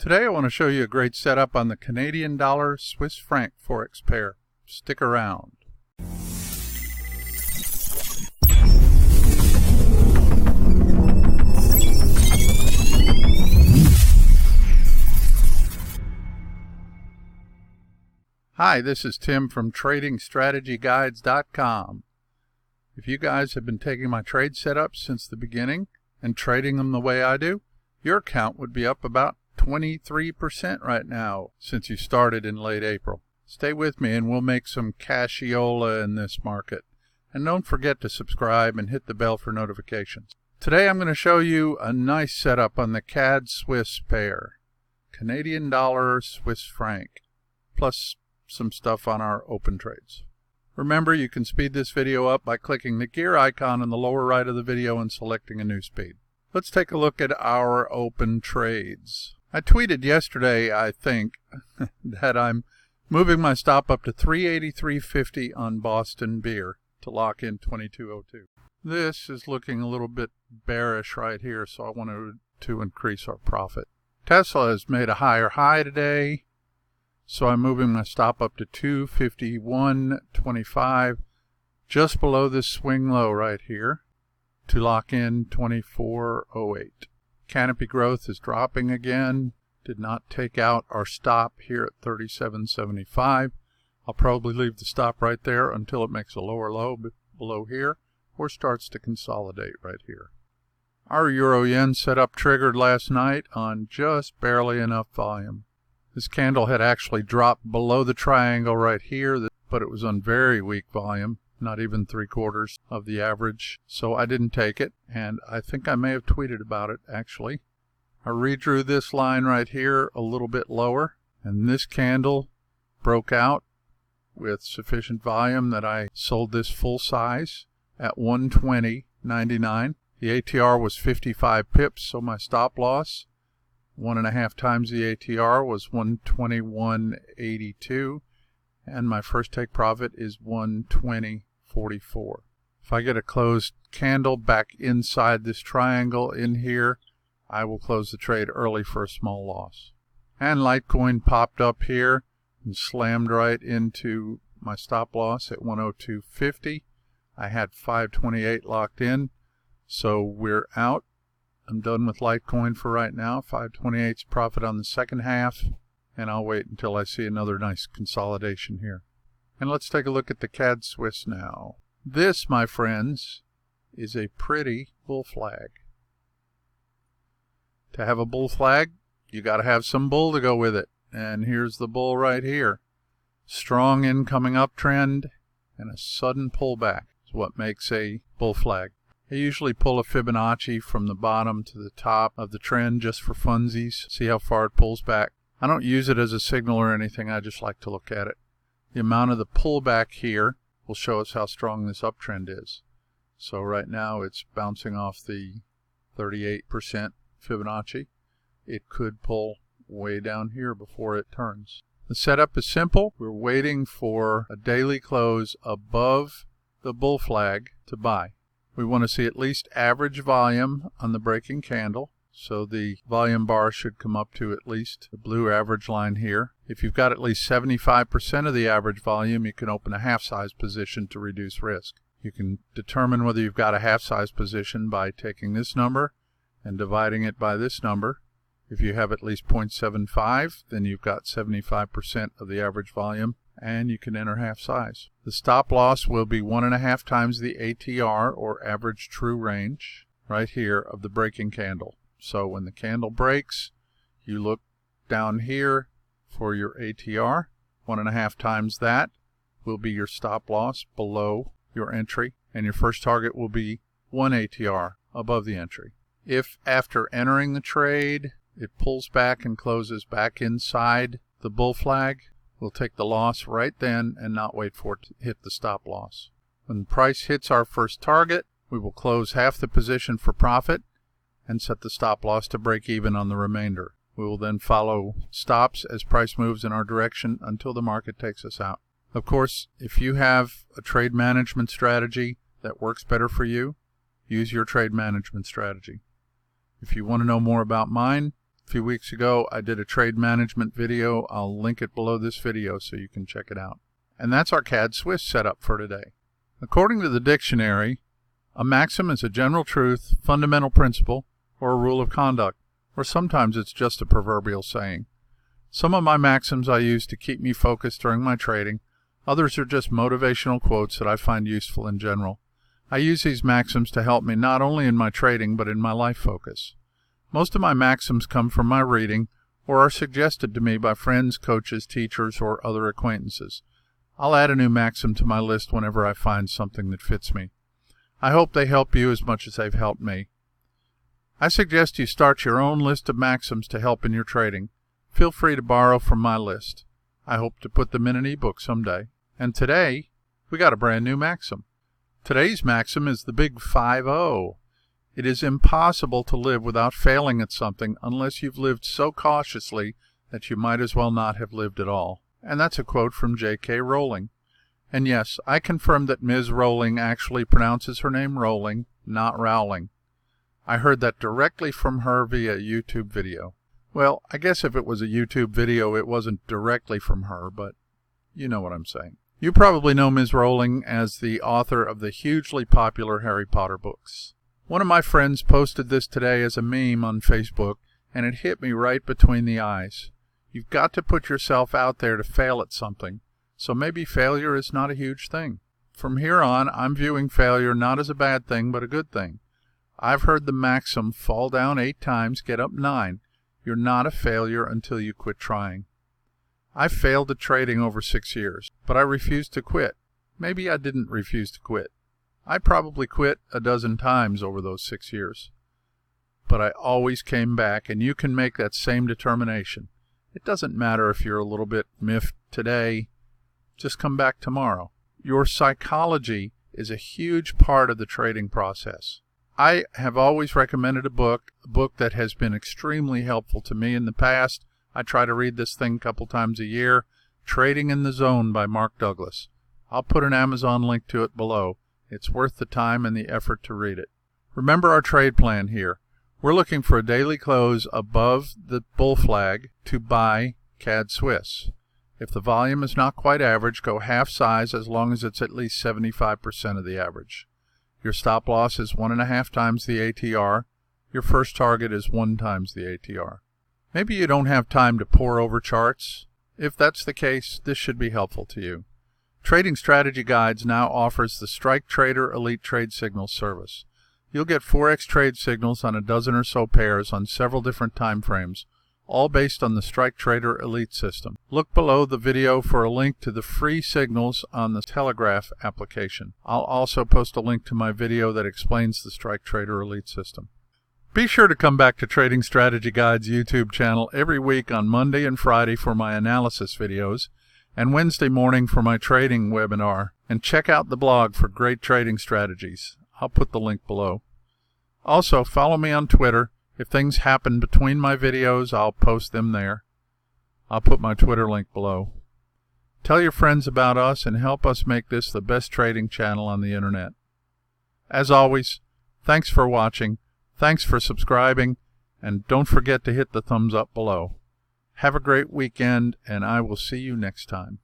Today I want to show you a great setup on the Canadian dollar Swiss franc Forex pair. Stick around. Hi, this is Tim from TradingStrategyGuides.com. If you guys have been taking my trade setups since the beginning and trading them the way I do, your account would be up about 23% right now since you started in late April. Stay with me and we'll make some cassiola in this market. And don't forget to subscribe and hit the bell for notifications. Today I'm going to show you a nice setup on the Cad Swiss pair. Canadian dollar Swiss franc. Plus some stuff on our open trades. Remember, you can speed this video up by clicking the gear icon in the lower right of the video and selecting a new speed. Let's take a look at our open trades. I tweeted yesterday, I think, that I'm moving my stop up to 383.50 on Boston beer to lock in 22.02. This is looking a little bit bearish right here, so I wanted to increase our profit. Tesla has made a higher high today, so I'm moving my stop up to 251.25, just below this swing low right here, to lock in 24.08. Canopy growth is dropping again. Did not take out our stop here at 37.75. I'll probably leave the stop right there until it makes a lower low below here or starts to consolidate right here. Our Euro-Yen setup triggered last night on just barely enough volume. This candle had actually dropped below the triangle right here, but it was on very weak volume. Not even 3/4 of the average, so I didn't take it, and I think I may have tweeted about it actually. I redrew this line right here a little bit lower, and this candle broke out with sufficient volume that I sold this full size at 120.99. The ATR was 55 pips, so my stop loss, 1.5 times the ATR, was 121.82. And my first take profit is 120.44. If I get a closed candle back inside this triangle in here, I will close the trade early for a small loss. And Litecoin popped up here and slammed right into my stop loss at 102.50. I had 528 locked in, so we're out. I'm done with Litecoin for right now. 528's profit on the second half. And I'll wait until I see another nice consolidation here. And let's take a look at the Cad Swiss now. This, my friends, is a pretty bull flag. To have a bull flag, you got to have some bull to go with it. And here's the bull right here. Strong incoming uptrend and a sudden pullback is what makes a bull flag. I usually pull a Fibonacci from the bottom to the top of the trend just for funsies. See how far it pulls back. I don't use it as a signal or anything, I just like to look at it. The amount of the pullback here will show us how strong this uptrend is. So right now it's bouncing off the 38% Fibonacci. It could pull way down here before it turns. The setup is simple. We're waiting for a daily close above the bull flag to buy. We want to see at least average volume on the breaking candle. So the volume bar should come up to at least the blue average line here. If you've got at least 75% of the average volume, you can open a half-size position to reduce risk. You can determine whether you've got a half-size position by taking this number and dividing it by this number. If you have at least 0.75, then you've got 75% of the average volume, and you can enter half-size. The stop loss will be 1.5 times the ATR, or average true range, right here of the breaking candle. So when the candle breaks, you look down here for your ATR. 1.5 times that will be your stop loss below your entry, and your first target will be 1 ATR above the entry. If after entering the trade, it pulls back and closes back inside the bull flag, we'll take the loss right then and not wait for it to hit the stop loss. When the price hits our first target, we will close half the position for profit and set the stop loss to break even on the remainder. We will then follow stops as price moves in our direction until the market takes us out. Of course, if you have a trade management strategy that works better for you, use your trade management strategy. If you want to know more about mine, A few weeks ago, I did a trade management video. I'll link it below this video so you can check it out. And that's our Cad Swiss setup for today. According to the dictionary, a maxim is a general truth, fundamental principle, or a rule of conduct, or sometimes it's just a proverbial saying. Some of my maxims I use to keep me focused during my trading. Others are just motivational quotes that I find useful in general. I use these maxims to help me not only in my trading but in my life focus. Most of my maxims come from my reading or are suggested to me by friends, coaches, teachers, or other acquaintances. I'll add a new maxim to my list whenever I find something that fits me. I hope they help you as much as they've helped me. I suggest you start your own list of maxims to help in your trading. Feel free to borrow from my list. I hope to put them in an ebook someday. And today, we got a brand new maxim. Today's maxim is the big 5-0. It is impossible to live without failing at something unless you've lived so cautiously that you might as well not have lived at all. And that's a quote from J.K. Rowling. And yes, I confirm that Ms. Rowling actually pronounces her name Rowling, not Rowling. I heard that directly from her via YouTube video. Well, I guess if it was a YouTube video, it wasn't directly from her, but you know what I'm saying. You probably know Ms. Rowling as the author of the hugely popular Harry Potter books. One of my friends posted this today as a meme on Facebook, and it hit me right between the eyes. You've got to put yourself out there to fail at something, so maybe failure is not a huge thing. From here on, I'm viewing failure not as a bad thing, but a good thing. I've heard the maxim, fall down 8 times, get up 9. You're not a failure until you quit trying. I failed at trading over 6 years, but I refused to quit. Maybe I didn't refuse to quit. I probably quit a dozen times over those 6 years. But I always came back, and you can make that same determination. It doesn't matter if you're a little bit miffed today. Just come back tomorrow. Your psychology is a huge part of the trading process. I have always recommended a book that has been extremely helpful to me in the past. I try to read this thing a couple times a year, Trading in the Zone by Mark Douglas. I'll put an Amazon link to it below. It's worth the time and the effort to read it. Remember our trade plan here. We're looking for a daily close above the bull flag to buy Cad Swiss. If the volume is not quite average, go half size as long as it's at least 75% of the average. Your stop loss is 1.5 times the ATR. Your first target is 1 times the ATR. Maybe you don't have time to pore over charts. If that's the case, this should be helpful to you. Trading Strategy Guides now offers the Strike Trader Elite Trade Signals service. You'll get Forex trade signals on a dozen or so pairs on several different time frames, all based on the Strike Trader Elite system. Look below the video for a link to the free signals on the Telegraph application. I'll also post a link to my video that explains the Strike Trader Elite system. Be sure to come back to Trading Strategy Guides YouTube channel every week on Monday and Friday for my analysis videos, and Wednesday morning for my trading webinar, and check out the blog for great trading strategies. I'll put the link below. Also, follow me on Twitter. If things happen between my videos, I'll post them there. I'll put my Twitter link below. Tell your friends about us and help us make this the best trading channel on the internet. As always, thanks for watching, thanks for subscribing, and don't forget to hit the thumbs up below. Have a great weekend, and I will see you next time.